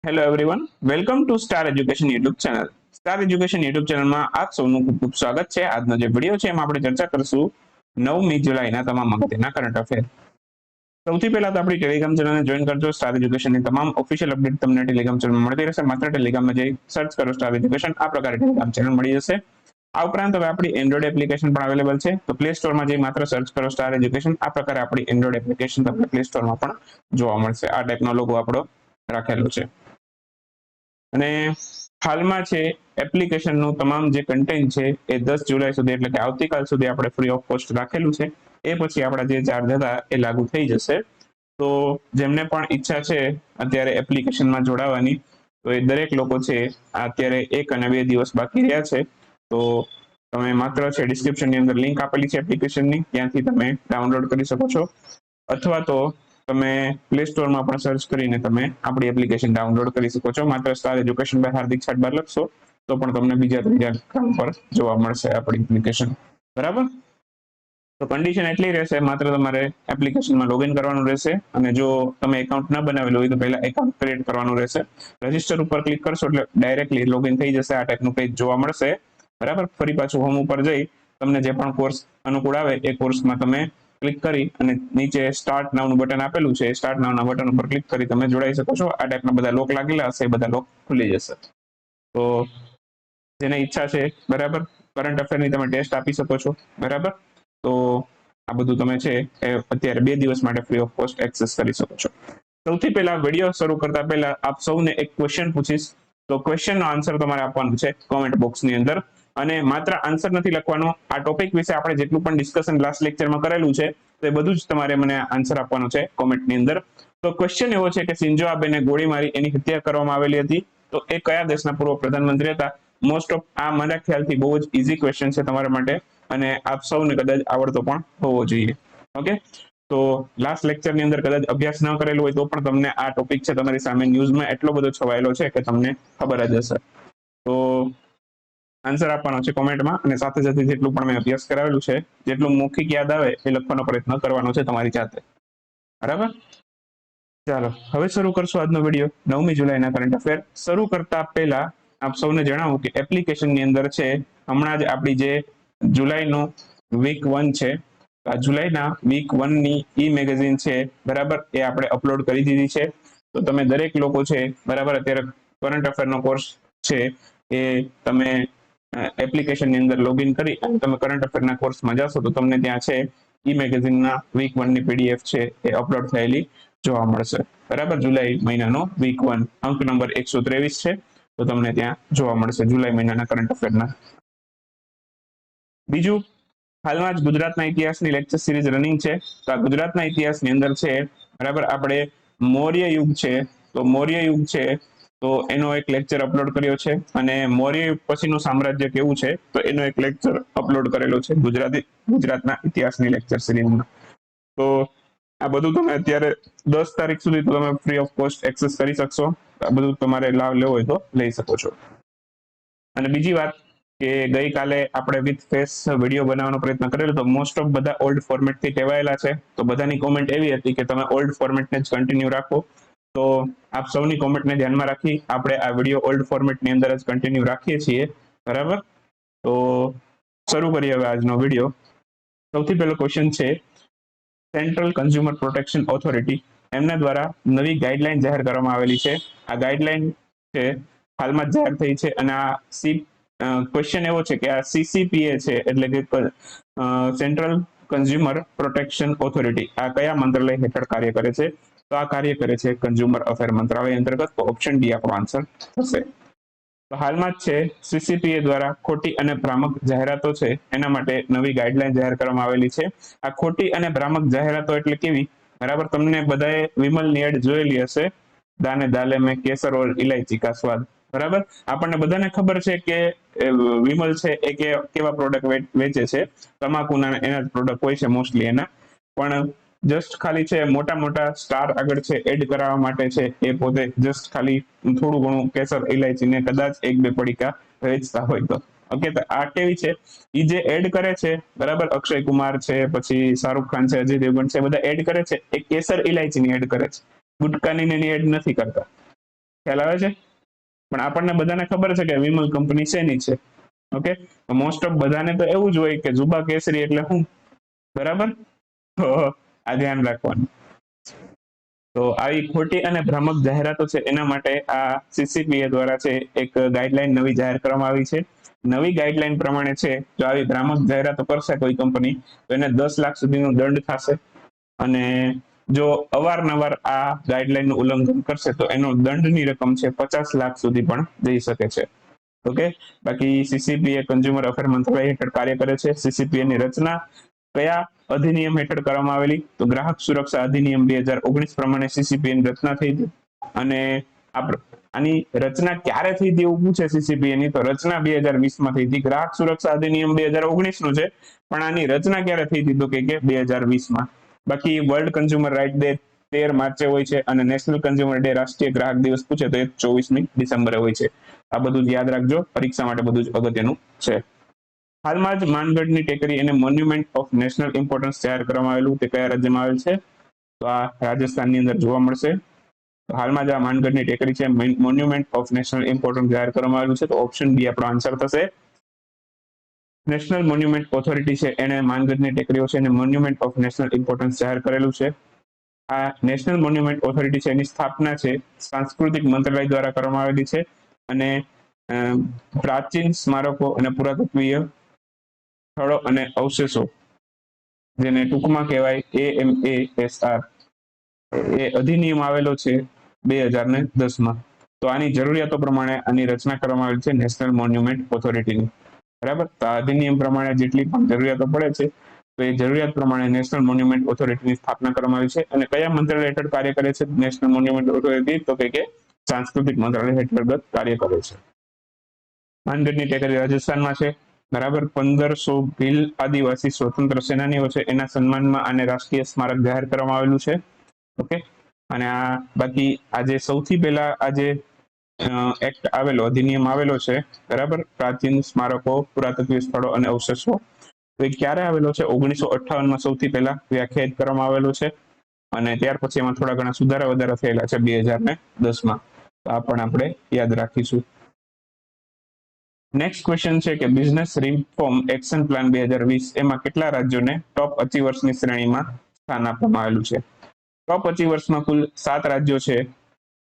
Hello everyone, welcome to star education YouTube channel. Star education YouTube ચેનલમાં આપ સૌનું ખૂબ ખૂબ સ્વાગત છે. આજનો જે વિડીયો છે એમાં આપણે ચર્ચા કરીશું 9મી જુલાઈના તમામ અગત્યના કરંટ અફેર. સૌથી પહેલા તો આપણી ટેલિગ્રામ ચેનલને જોઈન કરજો. સ્ટાર એજ્યુકેશનની તમામ ઓફિશિયલ અપડેટ તમને ટેલિગ્રામ ચેનલમાં મળતી રહેશે. માત્ર ટેલિગ્રામમાં જઈ સર્ચ કરો સ્ટાર એજ્યુકેશન, આ પ્રકારે ટેલિગ્રામ ચેનલ મળી જશે. આ ઉપરાંત હવે આપણી એન્ડ્રોઇડ એપ્લિકેશન પણ અવેલેબલ છે, તો પ્લે સ્ટોરમાં જઈ માત્ર સર્ચ કરો સ્ટાર એજ્યુકેશન. આ પ્રકારે આપણી એન્ડ્રોઇડ એપ્લિકેશન તમને પ્લે સ્ટોરમાં પણ જોવા મળશે. આ ટાઈપનો લોગો આપણો રાખેલો છે. અને હાલમાં છે એપ્લિકેશનનું તમામ જે કન્ટેન્ટ છે એ 10 જુલાઈ સુધી એટલે કે આવતીકાલ સુધી આપણે ફ્રી ઓફ કોસ્ટ રાખેલું છે. એ પછી આપણા જે ચાર્જ હતા એ લાગુ થઈ જશે. તો જેમને પણ ઈચ્છા છે અત્યારે એપ્લિકેશનમાં જોડાવાની, તો એ દરેક લોકો છે અત્યારે 1 અને 2 દિવસ બાકી રહ્યા છે. તો તમે માત્ર છે ડિસ્ક્રિપ્શનની અંદર લિંક આપેલી છે એપ્લિકેશનની, ત્યાંથી તમે ડાઉનલોડ કરી શકો છો. અથવા તો તમે પ્લે સ્ટોરમાં પણ સર્ચ કરીને તમે આપણી એપ્લિકેશન ડાઉનલોડ કરી શકો છો. માત્ર સ્ટાર એજ્યુકેશન બાય હાર્દિક છાટબાર લખશો તો પણ તમને બીજા ત્રીજા ક્રમ પર જોવા મળશે આપણી એપ્લિકેશન. બરાબર, તો કન્ડિશન એટલી રહેશે, માત્ર તમારે એપ્લિકેશનમાં લોગિન કરવાનું રહેશે. અને જો તમે એકાઉન્ટ ન બનાવેલું હોય તો પહેલા એકાઉન્ટ ક્રિએટ કરવાનું રહેશે. રજિસ્ટર ઉપર ક્લિક કરશો એટલે ડાયરેક્ટલી લોગિન થઈ જશે. આ ટાઈપનું પેજ જોવા મળશે. બરાબર, ફરી પાછું હોમ ઉપર જઈ તમને જે પણ કોર્સ અનુકૂળ આવે એ કોર્સમાં તમે ક્લિક કરી અને નીચે સ્ટાર્ટ નાવનું બટન આપેલું છે, સ્ટાર્ટ નાવના બટન ઉપર ક્લિક કરી તમે જોડાઈ શકો છો. આ ટાઈપના બધા લોક લાગેલા હશે, એ બધા લોક ખુલી જશે. તો જેને ઈચ્છા છે, બરાબર, કરંટ અફેરની તમે ટેસ્ટ આપી શકો છો. બરાબર, તો આ બધું તમે છે એ અત્યારે 2 દિવસ માટે ફ્રી ઓફ કોસ્ટ એક્સેસ કરી શકો છો. સૌથી પહેલા વિડીયો શરૂ કરતા પહેલા આપ સૌને એક ક્વેશ્ચન પૂછીશ. તો ક્વેશ્ચનનો આન્સર તમારે આપવાનું છે કોમેન્ટ બોક્સની અંદર. અને માત્ર આન્સર નથી લખવાનો, આ ટોપિક વિશે આપણે જેટલું પણ ડિસ્કશન લાસ્ટ લેક્ચરમાં કરેલું છે તો એ બધું જ તમારે મને આન્સર આપવાનો છે કોમેન્ટની અંદર. તો ક્વેશ્ચન એવો છે કે શિન્ઝો આબેને ગોળી મારી એની હત્યા કરવામાં આવેલી હતી, તો એ કયા દેશના પૂર્વ પ્રધાનમંત્રી હતા? મોસ્ટ ઓફ આ મારા ખ્યાલથી બહુ જ ઇઝી ક્વેશ્ચન છે તમારા માટે, અને આપ સૌને કદાચ આવડતો પણ હોવો જોઈએ. ઓકે, તો લાસ્ટ લેક્ચરની અંદર કદાચ અભ્યાસ ન કરેલો હોય તો પણ તમને આ ટોપિક છે તમારી સામે ન્યૂઝમાં એટલો બધો છવાયેલો છે કે તમને ખબર જ હશે. તો આન્સર આપવાનો છે કોમેન્ટમાં, અને સાથે સાથે જેટલું પણ મેં અભ્યાસ કરાવેલું છે, જેટલું મૌખિક યાદ આવે એ લખવાનો પ્રયત્ન કરવાનો છે તમારી જાતે. બરાબર, ચાલો હવે શરૂ કરશું આજનો વિડીયો 9મી જુલાઈના કરંટ અફેર. શરૂ કરતા પહેલા આપ સૌને જણાવું કે એપ્લિકેશનની અંદર છે હમણાં જ આપણી જે જુલાઈનું વીક 1 છે, આ જુલાઈના વીક 1ની ઈ મેગેઝિન છે, બરાબર, એ આપણે અપલોડ કરી દીધી છે. તો તમે દરેક લોકો છે, બરાબર, અત્યારે કરંટ અફેરનો કોર્સ છે એ તમે એપ્લિકેશનની અંદર લોગિન કરી અને તમે કરંટ અફેરના કોર્સમાં જશો તો તમને ત્યાં છે ઈ મેગેઝિનના વીક 1ની પીડીએફ છે એ અપલોડ થયેલી જોવા મળશે. બરાબર, જુલાઈ મહિનાનો વીક 1 અંક નંબર 123 છે, તો તમને ત્યાં જોવા મળશે જુલાઈ મહિનાના કરંટ અફેરના. બીજું, હાલમાં જ ગુજરાતના ઇતિહાસની લેક્ચર સિરીઝ રનિંગ છે. તો આ ગુજરાતના ઇતિહાસની અંદર છે, બરાબર, આપણે મૌર્ય યુગ છે, તો મૌર્ય યુગ છે તો એનો એક લેક્ચર અપલોડ કર્યો છે. અને મૌર્ય યુગ પછીનું સામ્રાજ્ય કેવું છે તો એનો એક લેક્ચર અપલોડ કરેલો છે ગુજરાતના ઇતિહાસની લેક્ચર સિરીઝમાં. તો આ બધું તમે અત્યારે 10 તારીખ સુધી તો તમે ફ્રી ઓફ કોસ્ટ એક્સેસ કરી શકશો. આ બધું તમારે લાભ લેવો હોય તો લઈ શકો છો. અને બીજી વાત કે ગઈકાલે આપણે વિથ ફેસ વિડીયો બનાવવાનો પ્રયત્ન કરેલો, તો મોસ્ટ ઓફ બધા ઓલ્ડ ફોર્મેટથી ટેવાયેલા છે. તો બધાની કોમેન્ટ એવી હતી કે તમે ઓલ્ડ ફોર્મેટને જ કન્ટિન્યુ રાખો. તો આપ સૌની કોમેન્ટને ધ્યાનમાં રાખી આપણે આ વિડીયો ઓલ્ડ ફોર્મેટની અંદર જ કન્ટિન્યુ રાખીએ છીએ. બરાબર, તો શરૂ કરીએ હવે આજનો વિડીયો. સૌથી પહેલો ક્વેશ્ચન છે, સેન્ટ્રલ કન્ઝ્યુમર પ્રોટેક્શન ઓથોરિટી એમના દ્વારા નવી ગાઈડલાઈન જાહેર કરવામાં આવેલી છે. આ ગાઈડલાઈન છે હાલમાં જ જાહેર થઈ છે. અને આ ક્વેશ્ચન એવો છે કે આ સીસીપીએ છે એટલે કે સેન્ટ્રલ કન્ઝ્યુમર પ્રોટેક્શન ઓથોરિટી આ કયા મંત્રાલય હેઠળ કાર્ય કરે છે? તો આ કાર્ય કરે છે કન્ઝ્યુમર અફેર મંત્રાલય અંતર્ગત. તો ઓપ્શન ડી આપણો આન્સર થશે. તો હાલમાં જ છે સીસીપીએ દ્વારા ખોટી અને ભ્રામક જાહેરાતો છે એના માટે નવી ગાઈડલાઈન જાહેર કરવામાં આવેલી છે. આ ખોટી અને ભ્રામક જાહેરાતો એટલે કેવી? બરાબર, તમને બધાએ વિમલની એડ જોયેલી હશે, દાને દાલે મેં કેસર ઓર ઇલાયચી કા સ્વાદ. બરાબર, આપણને બધાને ખબર છે કે વિમલ છે એ કેવા પ્રોડક્ટ વેચે છે, તમાકુના એના જ પ્રોડક્ટ હોય છે મોસ્ટલી એના. પણ જસ્ટ ખાલી છે મોટા મોટા સ્ટાર આગળ છે એડ કરાવવા માટે છે એ પોતે જસ્ટ ખાલી થોડું ઘણું કેસર ઇલાયચીને કદાચ 1-2 પડીકા વેચતા હોય તો. ઓકે, તો આ કેવી છે, ઈ જે એડ કરે છે, બરાબર, અક્ષય કુમાર છે, પછી શાહરુખ ખાન છે, અજય દેવગન છે, બધા એડ કરે છે એ કેસર ઇલાયચીની એડ કરે છે, ગુટકાની એની એડ નથી કરતા. ખ્યાલ આવે છે? પણ આપણને બધાને ખબર છે કે વિમલ કંપની શેની છે. ઓકે, મોસ્ટ ઓફ બધાને તો એવું જ હોય કે જુબા કેસરી એટલે શું, બરાબર? તો આ ધ્યાન રાખવાનું. તો આવી ખોટી અને ભ્રામક જાહેરાતો છે એના માટે આ સીસીપીએ દ્વારા છે એક ગાઈડલાઈન નવી જાહેર કરવામાં આવી છે. નવી ગાઈડલાઈન પ્રમાણે છે જો આવી ભ્રામક જાહેરાતો કરશે કોઈ કંપની તો એને 10 લાખ સુધીનો દંડ થશે, અને જો અવારનવાર આ ગાઈડલાઈન નું ઉલ્લંઘન કરશે તો એનો દંડની રકમ છે 50 લાખ સુધી પણ જઈ શકે છે. ઓકે, બાકી સીસીપીએ કન્ઝ્યુમર અફેર મંત્રાલય હેઠળ કાર્ય કરે છે. સીસીપીએ ની રચના કયા અધિનિયમ હેઠળ કરવામાં આવેલી? તો ગ્રાહક સુરક્ષા અધિનિયમ 2019 પ્રમાણે સીસીપીએ ની રચના થઈ હતી. અને આની રચના ક્યારે થઈ હતી એવું પૂછે સીસીપીએ ની, તો રચના 2020 થઈ હતી. ગ્રાહક સુરક્ષા અધિનિયમ 2019 નું છે, પણ આની રચના ક્યારે થઈ હતી તો કે 2020. બાકી વર્લ્ડ કન્ઝ્યુમર રાઇટ ડે 13 માર્ચે હોય છે, અને નેશનલ કન્ઝ્યુમર ડે રાષ્ટ્રીય ગ્રાહક દિવસ પૂછે તો 24મી ડિસેમ્બરે હોય છે. આ બધું જ યાદ રાખજો, પરીક્ષા માટે બધું જ અગત્યનું છે. હાલમાં જ માનગઢની ટેકરી એને મોન્યુમેન્ટ ઓફ નેશનલ ઇમ્પોર્ટન્સ જાહેર કરવામાં આવેલું, તે કયા રાજ્યમાં આવેલ છે? તો આ રાજસ્થાનની અંદર જોવા મળશે. હાલમાં જ આ માનગઢની ટેકરી છે મોન્યુમેન્ટ ઓફ નેશનલ ઇમ્પોર્ટન્સ જાહેર કરવામાં આવેલું છે, તો ઓપ્શન બી આપણો આન્સર થશે. નેશનલ મોન્યુમેન્ટ ઓથોરિટી છે એને માનગઢની ટેકરીઓ છે એને મોન્યુમેન્ટ ઓફ નેશનલ ઇમ્પોર્ટન્સ જાહેર કરેલું છે. આ નેશનલ મોન્યુમેન્ટ ઓથોરિટી છે એની સ્થાપના છે સાંસ્કૃતિક મંત્રાલય દ્વારા કરવામાં આવેલી છે, અને પ્રાચીન સ્મારકો અને પુરાતત્વીય સ્થળો અને અવશેષો, જેને ટૂંકમાં કહેવાય AMASR, એ અધિનિયમ આવેલો છે 2010માં. તો આની જરૂરિયાતો પ્રમાણે આની રચના કરવામાં આવેલી છે નેશનલ મોન્યુમેન્ટ ઓથોરિટીની. બરાબર, તો આ અધિનિયમ પ્રમાણે જેટલી પણ જરૂરિયાતો પડે છે તો એ જરૂરિયાત પ્રમાણે નેશનલ મોન્યુમેન્ટ ઓથોરિટીની સ્થાપના કરવામાં આવી છે. અને કયા મંત્રાલય હેઠળ કાર્ય કરે છે નેશનલ મોન્યુમેન્ટ ઓથોરિટી? તો કે સાંસ્કૃતિક મંત્રાલય હેઠળ કાર્ય કરે છે. માનગઢની ટેકરી રાજસ્થાનમાં છે. બરાબર, 1500 ભીલ આદિવાસી સ્વતંત્ર સેનાનીઓ છે એના સન્માનમાં આને રાષ્ટ્રીય સ્મારક જાહેર કરવામાં આવેલું છે. ઓકે, અને આ બાકી આજે સૌથી પહેલા આજે એક્ટ આવેલો, અધિનિયમ આવેલો છે, બરાબર, પ્રાચીન સ્મારકો, પુરાતત્વીય સ્થળો અને અવશેષો, તો એ ક્યારે આવેલો છે? 1958માં સૌથી પહેલા વ્યાખ્યાયિત કરવામાં આવેલો છે, અને ત્યાર પછી એમાં થોડા ઘણા સુધારા વધારા થયેલા છે 2010માં. તો આ પણ આપણે યાદ રાખીશું. નેક્સ્ટ ક્વેશ્ચન છે કે બિઝનેસ રિફોર્મ એક્શન પ્લાન 2020 એમાં કેટલા રાજ્યોને ટોપ અચીવર્સની શ્રેણીમાં સ્થાન આપવામાં આવેલું છે? ટોપ અચીવર્સમાં કુલ 7 રાજ્યો છે.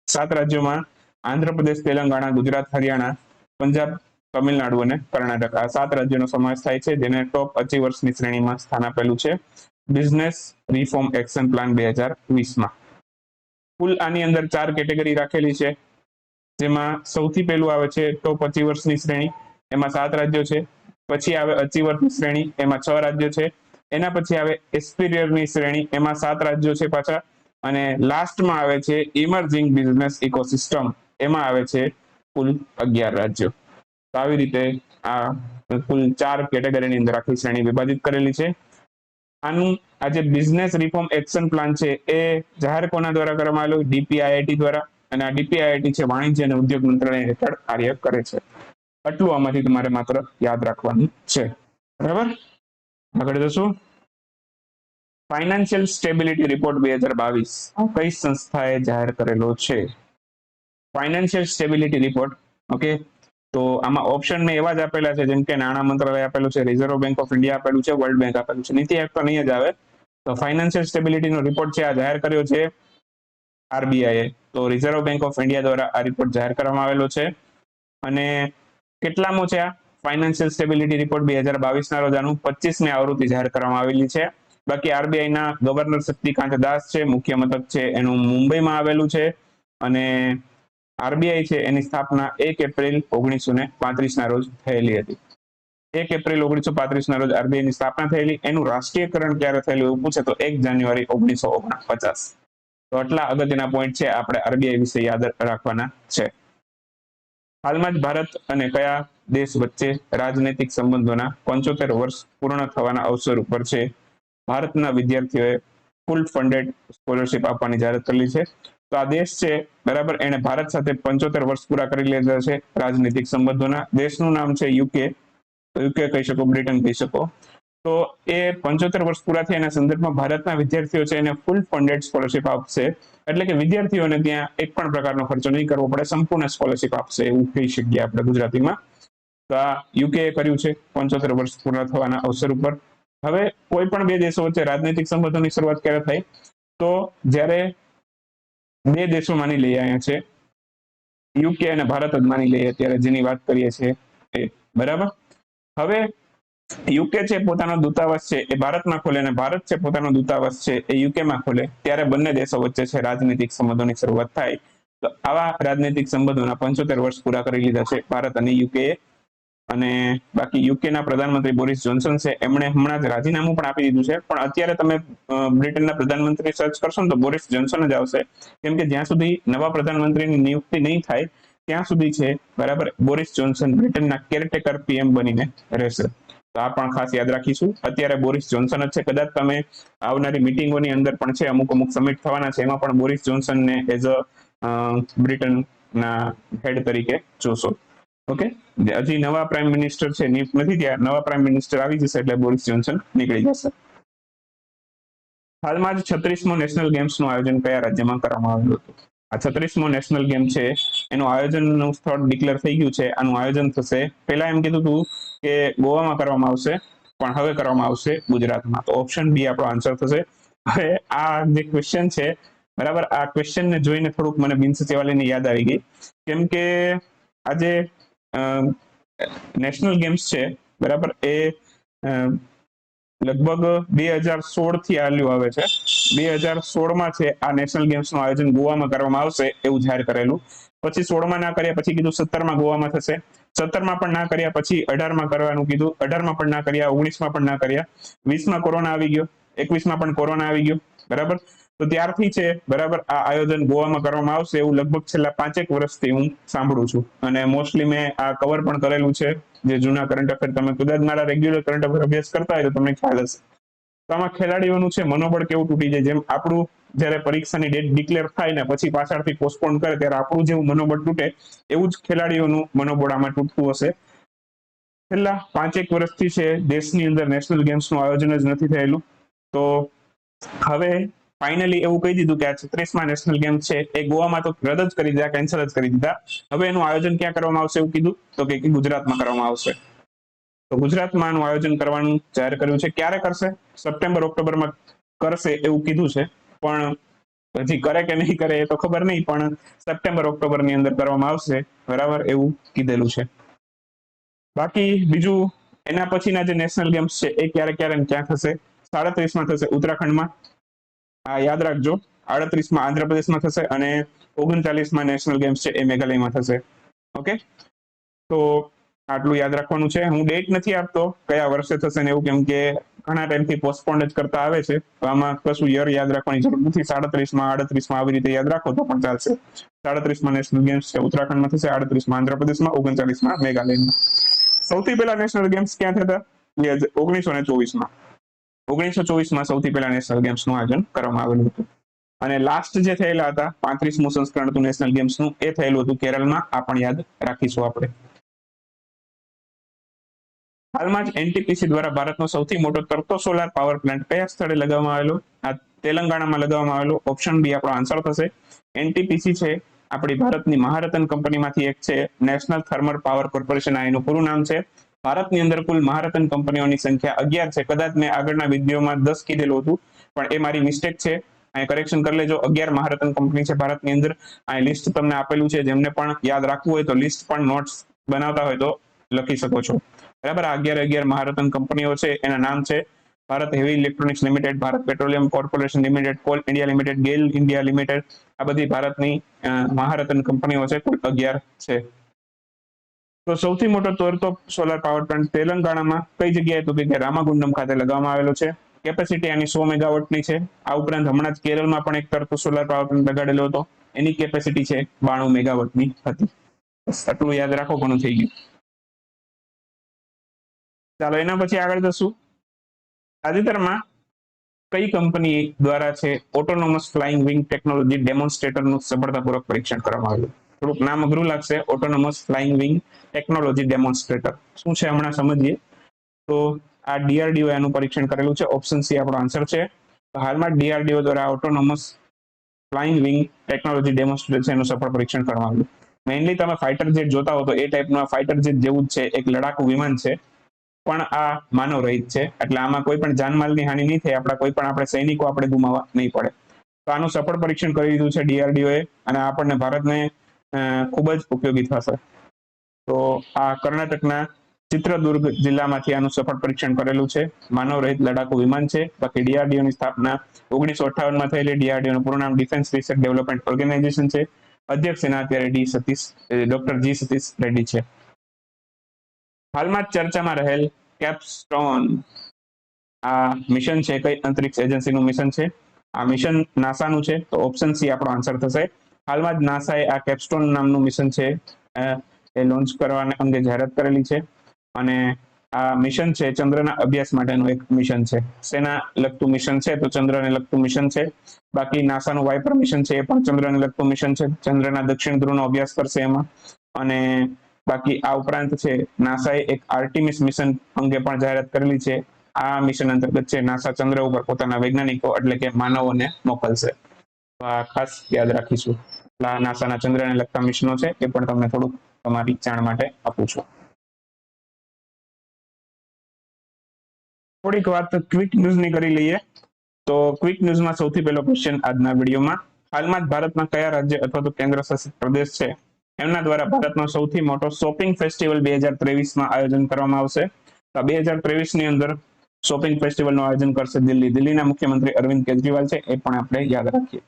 7 રાજ્યોમાં આંધ્રપ્રદેશ, તેલંગાણા, ગુજરાત, હરિયાણા, પંજાબ, તમિલનાડુ અને કર્ણાટક, આ 7 રાજ્યોનો સમાવેશ થાય છે જેને ટોપ અચીવર્સની શ્રેણીમાં સ્થાન આપેલું છે બિઝનેસ રિફોર્મ એક્શન પ્લાન 2020માં. કુલ આની અંદર 4 કેટેગરી રાખેલી છે, જેમાં સૌથી પહેલું આવે છે ટોપ અચીવર્સની શ્રેણી, એમાં 7 રાજ્યો છે. પછી આવે અચીવરની શ્રેણી, એમાં 6 રાજ્યો છે. એના પછી આવે એસ્પિરિયરની શ્રેણી, એમાં 7 રાજ્યો છે પાછા. અને લાસ્ટમાં આવે છે ઇમર્જિંગ બિઝનેસ ઇકોસિસ્ટમ, એમાં આવે છે કુલ 11 રાજ્યો. તો આવી રીતે આ કુલ 4 કેટેગરીની અંદર આખી શ્રેણી વિભાજિત કરેલી છે. આનું આ જે બિઝનેસ રિફોર્મ એક્શન પ્લાન છે એ જાહેર કોના દ્વારા કરવામાં આવેલું? DPIIT દ્વારા. અને આ DPIIT છે વાણિજ્ય અને ઉદ્યોગ મંત્રાલય હેઠળ કાર્ય કરે છે. આટલું આમાંથી તમારે માત્ર યાદ રાખવાનું છે. બરાબર, આગળ જશું. ફાઇનાન્શિયલ સ્ટેબિલિટી રિપોર્ટ 2022 આ કઈ સંસ્થાએ જાહેર કરેલો છે? Financial stability report. ઓકે, તો આમાં ઓપ્શન મેં એવા જ આપેલા છે જેમ કે નાણાં મંત્રાલય આપેલું છે, રિઝર્વ બેંક ઓફ ઇન્ડિયા આપેલું છે, વર્લ્ડ બેંક આપેલું છે, નીતિ આયોગ તો નહીં જ આવે. તો ફાઇનાન્શિયલ સ્ટેબિલિટીનો રિપોર્ટ છે આ જાહેર કર્યો છે RBI. તો રિઝર્વ બેંક ઓફ ઇન્ડિયા દ્વારા આ રિપોર્ટ જાહેર કરવામાં આવેલો છે. અને કેટલામો છે આ ફાઇનાન્શિયલ સ્ટેબિલિટી રિપોર્ટ? 2022ના રોજ આનું 25મી આવૃત્તિ જાહેર કરવામાં આવેલી છે. બાકી RBI ના ગવર્નર શક્તિકાંત દાસ છે, મુખ્ય મથક છે એનું મુંબઈમાં આવેલું છે. અને RBI છે એની સ્થાપના 1 એપ્રિલ 1935ના રોજ થયેલી હતી. 1 એપ્રિલ 1935ના રોજ RBI ની સ્થાપના થયેલી. એનું રાષ્ટ્રીયકરણ ક્યારે થયેલું એવું પૂછે તો 1 જાન્યુઆરી 1949. તો આટલા અગત્યના પોઈન્ટ છે આપણે RBI વિશે યાદ રાખવાના છે. હાલમાં જ ભારત અને કયા દેશ વચ્ચે રાજનૈતિક સંબંધોના 75 વર્ષ પૂર્ણ થવાના અવસર ઉપર છે ભારતના વિદ્યાર્થીઓએ ફૂલ ફંડેડ સ્કોલરશિપ આપવાની જાહેરાત કરેલી છે? તો આ દેશ છે, બરાબર, એને ભારત સાથે 75 વર્ષ પૂરા કરી લીધા છે રાજનૈતિક સંબંધોના. દેશનું નામ છે UK. તો UK કહી શકો, બ્રિટન કહી શકો. તો એ 75 વર્ષ પૂરા થયાના સંદર્ભમાં ભારતના વિદ્યાર્થીઓ છે એને ફૂલ ફંડેડ સ્કોલરશિપ આપશે, એટલે કે વિદ્યાર્થીઓને ત્યાં એક પણ પ્રકારનો ખર્ચો નહીં કરવો પડે, સંપૂર્ણ સ્કોલરશિપ આપશે એવું કહી શકીએ આપણે ગુજરાતીમાં. તો આ યુકે કર્યું છે 75 વર્ષ પૂરા થવાના અવસર ઉપર. હવે કોઈ પણ બે દેશો વચ્ચે રાજનૈતિક સંબંધોની શરૂઆત ક્યારે થઈ? તો જ્યારે બે દેશો માની લઈએ, અહીંયા છે યુકે અને ભારત જ માની લઈએ અત્યારે જેની વાત કરીએ છીએ એ, બરાબર. હવે યુકે છે પોતાનો દૂતાવાસ છે એ ભારતમાં ખોલે અને ભારત છે પોતાનો દૂતાવાસ છે એ યુકેમાં ખોલે, ત્યારે બંને દેશો વચ્ચે છે રાજનૈતિક સંબંધોની શરૂઆત થાય. તો આવા રાજનૈતિક સંબંધોના 75 વર્ષ પૂરા કરી લીધા છે ભારત અને યુકે. અને બાકી યુકેના પ્રધાનમંત્રી બોરિસ જોન્સન છે, એમણે હમણાં જ રાજીનામું પણ આપી દીધું છે. પણ અત્યારે તમે બ્રિટનના પ્રધાનમંત્રી સર્ચ કરશો ને તો બોરિસ જોન્સન જ આવશે, કેમ કે જ્યાં સુધી નવા પ્રધાનમંત્રીની નિયુક્તિ નહીં થાય ત્યાં સુધી છે બરાબર બોરિસ જોન્સન બ્રિટનના કેરટેકર પીએમ બનીને રહેશે. તો આ પણ ખાસ યાદ રાખીશું. અત્યારે બોરિસ જોન્સન જ છે, કદાચ તમે આવનારી મિટિંગોની અંદર પણ છે અમુક સમિટ થવાના છે, એમાં પણ બોરિસ જોન્સનને એઝ અ બ્રિટનના હેડ તરીકે જોશો. ઓકે, હજી નવા પ્રાઇમ મિનિસ્ટર છે નિયુક્ત નથી થયા, નવા પ્રાઇમ મિનિસ્ટર આવી જશે એટલે બોરિસ જોન્સન નીકળી જશે. હાલમાં જ 36મો નેશનલ ગેમ્સનું આયોજન કયા રાજ્યમાં કરવામાં આવ્યું હતું? આ 36મો નેશનલ ગેમ છે એનું આયોજનનું સ્થળ ડિક્લેર થઈ ગયું છે. આનું આયોજન થશે, પહેલા એમ કીધું હતું કે ગોવામાં કરવામાં આવશે, પણ હવે કરવામાં આવશે ગુજરાતમાં. તો ઓપ્શન બી આપણો આન્સર થશે. હવે આ જે ક્વેશ્ચન છે બરાબર, આ ક્વેશ્ચનને જોઈને થોડુંક મને બિન સચિવાલયની યાદ આવી ગઈ, કેમ કે આજે નેશનલ ગેમ્સ છે બરાબર એ લગભગ 2016 થી ચાલ્યું આવે છે. 2016માં છે આ નેશનલ ગેમ્સનું આયોજન ગોવામાં કરવામાં આવશે એવું જાહેર કરેલું. પછી 16માં ના કર્યા, પછી કીધું 17માં ગોવામાં થશે, 17માં પણ ના કર્યા, પછી 18માં કરવાનું કીધું, 18માં પણ ના કર્યા, 19માં પણ ના કર્યા, 20માં કોરોના આવી ગયો, 21માં પણ કોરોના આવી ગયો બરાબર. તો ત્યારથી છે બરાબર આ આયોજન ગોવામાં કરવામાં આવશે એવું લગભગ છેલ્લા 5 વર્ષથી હું સાંભળું છું, અને મોસ્ટલી મેં આ કવર પણ કરેલું છે. જે જૂના કરંટ અફેર, તમે કદાચ મારા રેગ્યુલર કરંટ અફેર અભ્યાસ કરતા હોય તો તમને ખ્યાલ હશે. તો આમાં ખેલાડીઓનું છે મનોબળ કેવું તૂટી જાય, જેમ આપણું જ્યારે પરીક્ષાની ડેટ ડિક્લેર થાય ને પછી પાછળથી પોસ્ટપોન કરે ત્યારે આપણું જેવું મનોબળ તૂટે, એવું જ ખેલાડીઓનું મનોબળ આમાં તૂટતું હશે. છેલ્લા 5 વર્ષથી છે દેશની અંદર નેશનલ ગેમ્સનું આયોજન જ નથી થયેલું. તો હવે ફાઇનલી એવું કહી દીધું કે આ 36મા નેશનલ ગેમ છે એ ગોવામાં તો રદ જ કરી દીધા, કેન્સલ જ કરી દીધા. હવે એનું આયોજન ક્યાં કરવામાં આવશે એવું કીધું, તો કે ગુજરાતમાં કરવામાં આવશે. તો ગુજરાતમાં આનું આયોજન કરવાનું જાહેર કર્યું છે. ક્યારે કરશે? સપ્ટેમ્બર ઓક્ટોબરમાં કરશે એવું કીધું છે, પણ હજી કરે કે નહીં કરે એ તો ખબર નહીં, પણ સપ્ટેમ્બર ઓક્ટોબરની અંદર કરવામાં આવશે બરાબર એવું કીધેલું છે. બાકી બીજું એના પછીના જે નેશનલ ગેમ્સ છે એ ક્યારે ક્યારે ક્યાં થશે? 37માં થશે ઉત્તરાખંડમાં, આ યાદ રાખજો. 38માં આંધ્રપ્રદેશમાં થશે અને 39માં નેશનલ ગેમ્સ છે એ મેઘાલયમાં થશે. ઓકે, તો આટલું યાદ રાખવાનું છે. હું ડેટ નથી આપતો કયા વર્ષે થશે ને એવું, કેમ કે ઘણા ટાઈમથી પોસ્ટપોન્ડ જ કરતા આવે છે, તો આમાં કશું યર યાદ રાખવાની જરૂર નથી. 37માં 38માં આવી રીતે યાદ રાખો તો પણ ચાલશે. 37માં નેશનલ ગેમ્સ છે ઉત્તરાખંડમાં થશે, 38માં આંધ્રપ્રદેશમાં, 39માં મેઘાલયમાં. સૌથી પહેલા નેશનલ ગેમ્સ ક્યાં થતા? 1924માં. 1924માં સૌથી પહેલા નેશનલ ગેમ્સનું આયોજન કરવામાં આવેલું હતું. અને લાસ્ટ જે થયેલા હતા 35મું સંસ્કરણ હતું નેશનલ ગેમ્સનું, એ થયેલું હતું કેરળમાં. આ પણ યાદ રાખીશું આપણે. હાલમાં જ એનટીપીસી દ્વારા ભારતનો સૌથી મોટો તરતો સોલાર પાવર પ્લાન્ટ કયા સ્થળે લગાવવામાં આવેલો? આ તેલંગાણામાં લગાવવામાં આવેલો. ઓપ્શન બી આપણો આન્સર થશે. એનટીપીસી છે આપણી ભારતની મહારત્ન કંપનીમાંથી એક છે, નેશનલ થર્મલ પાવર કોર્પોરેશન આ એનું પૂરું નામ છે. ભારતની અંદર કુલ મહારત્ન કંપનીઓની સંખ્યા 11 છે. કદાચ મેં આગળના વિડીયોમાં 10 કીધેલું હતું, પણ એ મારી મિસ્ટેક છે, અહીં કરેક્શન કરી લેજો. 11 મહારત્ન કંપની છે ભારતની અંદર. અહીં લિસ્ટ તમને આપેલું છે, જેમને પણ યાદ રાખવું હોય તો લિસ્ટ પણ નોટ્સ બનાવતા હોય તો લખી શકો છો બરાબર. આ 11 મહારત્ન કંપનીઓ છે એના નામ છે Bharat heavy electronics limited, Bharat petroleum corporation limited, coal India limited, GAIL India limited. આ બધી ભારતની મહારત્ન કંપનીઓ છે, કુલ 11 છે. તો સૌથી મોટો તરતો સોલાર પાવર પ્લાન્ટ તેલંગાણામાં કઈ જગ્યાએ? તો કે રામાગુંડમ ખાતે લગાવવામાં આવેલો છે. કેપેસિટી આની 100 મેગાવોટની છે. આ ઉપરાંત હમણાં જ કેરળમાં પણ એક તરતો સોલાર પાવર પ્લાન્ટ લગાડેલો હતો, એની કેપેસિટી છે 92 મેગાવોટની હતી. બસ આટલું યાદ રાખો, ઘણું થઈ ગયું. ચાલો એના પછી આગળ જશું. તાજેતરમાં કઈ કંપની દ્વારા છે ઓટોનોમસ ફ્લાઇંગ વિંગ ટેકનોલોજી ડેમોન્સ્ટ્રેટરનું સફળતાપૂર્વક પરીક્ષણ કરવામાં આવ્યું? થોડુંક નામ અઘરું લાગશે. ઓટોનોમસ ફ્લાઇંગ વિંગ ટેકનોલોજી ડેમોન્સ્ટ્રેટર શું છે હમણાં સમજીએ. તો આ ડીઆરડીઓ એનું પરીક્ષણ કરેલું છે. ઓપ્શન સી આપણો આન્સર છે. હાલમાં ડીઆરડીઓ દ્વારા ઓટોનોમસ ફ્લાઇંગ વિંગ ટેકનોલોજી ડેમોન્સ્ટ્રેશનનું સફળ પરીક્ષણ કરવામાં આવ્યું. મેઇનલી તમે ફાઇટર જેટ જોતા હો તો એ ટાઈપનું ફાઇટર જેટ જેવું જ છે, એક લડાકુ વિમાન છે, પણ આ માનવ રહિત છે. એટલે આમાં કોઈ પણ જાનમાલની હાનિ નહીં થાય, આપણે સૈનિકો આપણે ગુમાવવા નહીં પડે. તો આનું સફળ પરીક્ષણ કરી દીધું છે ડીઆરડીઓએ, અને આપણને ભારતને ખૂબ જ ઉપયોગી થશે. તો આ કર્ણાટકના ચિત્રદુર્ગ જિલ્લામાંથી આનું સફળ પરીક્ષણ કરેલું છે. માનવ રહિત લડાકુ વિમાન છે. બાકી ડીઆરડીઓની સ્થાપના 1958માં થયેલી. ડીઆરડીઓનું પૂરું નામ ડિફેન્સ રિસર્ચ ડેવલપમેન્ટ ઓર્ગેનાઇઝેશન છે. અધ્યક્ષ એના અત્યારે ડોક્ટર જી સતીશ રેડ્ડી છે. હાલમાં ચર્ચામાં રહેલ કેપસ્ટોન આ મિશન છે, કઈ અંતરિક્ષ એજન્સીનું મિશન છે? આ મિશન નાસાનું છે. તો ઓપ્શન સી આપણો આન્સર થશે. હાલમાં જ નાસાએ આ કેપસ્ટોન નામનું મિશન છે એ લોન્ચ કરવાને અંગે જાહેરાત કરેલી છે. અને આ મિશન છે ચંદ્રના અભ્યાસ માટેનું એક મિશન છે. શેના લગતું મિશન છે? તો ચંદ્રને લગતું મિશન છે. બાકી નાસાનું વાઇપર મિશન છે, એ પણ ચંદ્રને લગતું મિશન છે. ચંદ્રના દક્ષિણ ધ્રુવનો અભ્યાસ કરશે એમાં. અને બાકી આ ઉપરાંત છે નાસાએ એક આર્ટિમિસ મિશન અંગે પણ જાહેરાત કરેલી છે. આ મિશન અંતર્ગત છે નાસા ચંદ્ર ઉપર પોતાના વૈજ્ઞાનિકો એટલે કે માનવોને મોકલશે. તો આ ખાસ યાદ રાખીશું. નાસાના ચંદ્રને લગતા મિશનો છે, એ પણ તમને થોડુંક તમારી જાણ માટે આપું છું. થોડીક વાત ક્વિક ન્યૂઝની કરી લઈએ. તો ક્વિક ન્યૂઝમાં સૌથી પહેલો ક્વેશ્ચન આજના વિડીયોમાં, હાલમાં જ ભારતના કયા રાજ્ય અથવા તો કેન્દ્ર શાસિત પ્રદેશ છે એમના દ્વારા ભારતનો સૌથી મોટો શોપિંગ ફેસ્ટિવલ 2023માં આયોજન કરવામાં આવશે? તો 2023ની અંદર શોપિંગ ફેસ્ટિવલનું આયોજન કરશે દિલ્હી. દિલ્હીના મુખ્યમંત્રી અરવિંદ કેજરીવાલ છે, એ પણ આપણે યાદ રાખીએ.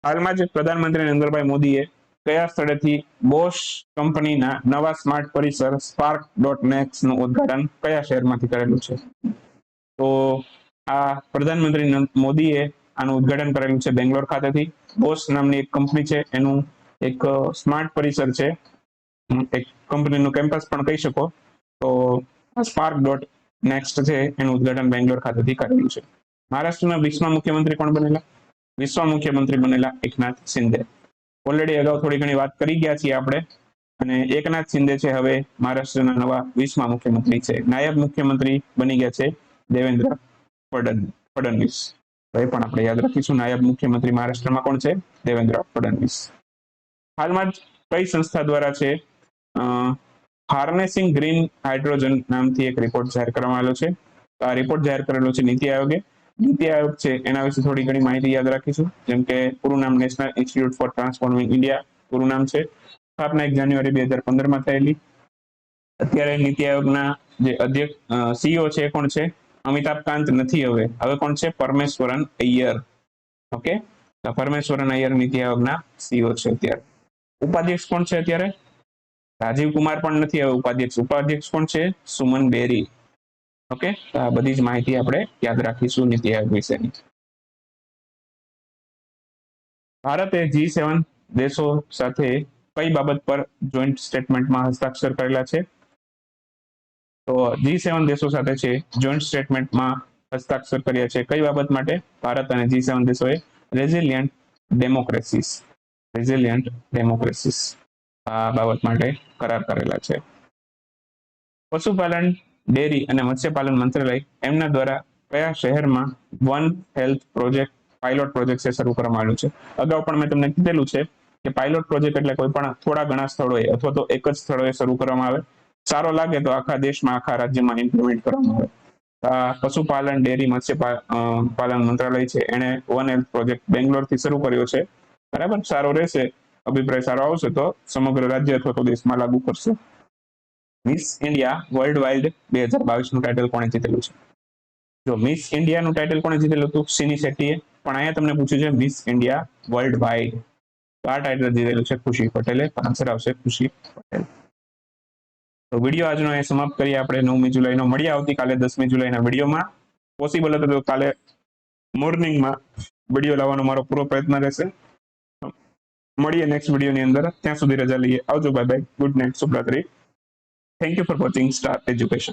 હાલમાં જ પ્રધાનમંત્રી નરેન્દ્રભાઈ મોદીએ કયા સ્થળેથી બોશ કંપનીના નવા સ્માર્ટ પરિસર spark.next નું ઉદ્ઘાટન કયા શહેરમાંથી કરેલું છે? તો આ પ્રધાનમંત્રી મોદીએ આનું ઉદ્ઘાટન કરેલું છે બેંગ્લોર ખાતેથી. બોશ નામની એક કંપની છે, એનું એક સ્માર્ટ પરિસર છે, એક કંપનીનું કેમ્પસ પણ કહી શકો. તો spark.next છે એનું ઉદ્ઘાટન બેંગ્લોર ખાતેથી કરેલું છે. મહારાષ્ટ્રના 20મા મુખ્યમંત્રી કોણ બનેલા? 20મા મુખ્યમંત્રી બનેલા એકનાથ શિંદે. ઓલરેડી અગાઉ થોડી ઘણી વાત કરી ગયા છીએ આપણે. અને એકનાથ શિંદે છે હવે મહારાષ્ટ્રના નવા 20મા મુખ્યમંત્રી છે. નાયબ મુખ્યમંત્રી બની ગયા છે દેવેન્દ્ર ફડણવીસ. તો એ પણ આપણે યાદ રાખીશું. નાયબ મુખ્યમંત્રી મહારાષ્ટ્રમાં કોણ છે? દેવેન્દ્ર ફડણવીસ. હાલમાં જ કઈ સંસ્થા દ્વારા છે હાર્નેસિંગ ગ્રીન હાઇડ્રોજન નામથી એક રિપોર્ટ જાહેર કરવામાં આવેલો છે? તો આ રિપોર્ટ જાહેર કરેલો છે નીતિ આયોગે. નીતિ આયોગ છે એના વિશે થોડી ઘણી માહિતી યાદ રાખીશું. જેમ કે પૂરું નામ National Institute for Transforming India પૂરું નામ છે. સ્થાપના 1 જાન્યુઆરી 2015માં થયેલી. અત્યારે નીતિ આયોગના જે અધ્યક્ષ સીઈઓ છે કોણ છે? અમિતાભ કાંત નથી, હવે કોણ છે? પરમેશ્વરન અય્યર. ઓકે, પરમેશ્વરન અય્યર નીતિ આયોગના સીઈઓ છે અત્યારે. ઉપાધ્યક્ષ કોણ છે અત્યારે? રાજીવ કુમાર પણ નથી હવે ઉપાધ્યક્ષ. ઉપાધ્યક્ષ કોણ છે? સુમન બેરી. ઓકે, આ બધી જ માહિતી આપણે યાદ રાખીશું નીતિ આયોગ વિશેની. ભારતે G7 દેશો સાથે કઈ બાબત પર જોઈન્ટ સ્ટેટમેન્ટમાં હસ્તાક્ષર કરેલા છે? તો G7 દેશો સાથે છે જોઈન્ટ સ્ટેટમેન્ટમાં હસ્તાક્ષર કર્યા છે. કઈ બાબત માટે? ભારત અને G7 દેશોએ રેઝિલિયન્ટ ડેમોક્રેસીસ આ બાબત માટે કરાર કરેલા છે. પશુપાલન, ડેરી અને મત્સ્યપાલન મંત્રાલય એમના દ્વારા કયા શહેરમાં one health project pilot project શરૂ કરવામાં આવ્યું છે? અગાઉ પણ મેં તમને કીધેલું છે કે પાયલોટ પ્રોજેક્ટ એટલે કોઈ પણ થોડા ઘણા સ્થળોએ અથવા તો એક જ સ્થળોએ શરૂ કરવામાં આવે. સારો લાગે તો આખા દેશમાં, આખા રાજ્યમાં ઇમ્પ્લિમેન્ટ કરવામાં આવે. પશુપાલન, ડેરી, મત્સ્યપાલન મંત્રાલય છે એને વન હેલ્થ પ્રોજેક્ટ બેંગ્લોરથી શરૂ કર્યો છે. બરાબર, સારો રહેશે, અભિપ્રાય સારો આવશે તો સમગ્ર રાજ્ય અથવા તો દેશમાં લાગુ કરશે. મિસ ઇન્ડિયા વર્લ્ડ વાઇડ 2022નું ટાઇટલ કોણે જીતેલું છે? જો મિસ ઇન્ડિયાનું ટાઇટલ કોણે જીતેલું હતું? સિની શેટ્ટીએ. પણ અહીંયા તમને પૂછ્યું છે મિસ ઇન્ડિયા વર્લ્ડ વાઇડ. તો આ ટાઇટલ જીતેલું છે ખુશી પટેલે. આન્સર આવશે ખુશી પટેલ. તો વિડીયો આજનો અહીં સમાપ્ત કરીએ આપણે 9મી જુલાઈનો. મળીએ આવતીકાલે 10મી જુલાઈના વિડીયોમાં. પોસિબલ હતો તો કાલે મોર્નિંગમાં વિડીયો લાવવાનો મારો પૂરો પ્રયત્ન રહેશે. મળીએ નેક્સ્ટ વિડીયોની અંદર. ત્યાં સુધી રજા લઈએ. આવજો, બાય બાય, ગુડ નાઇટ, શુભરાત્રી. Thank you for watching star education.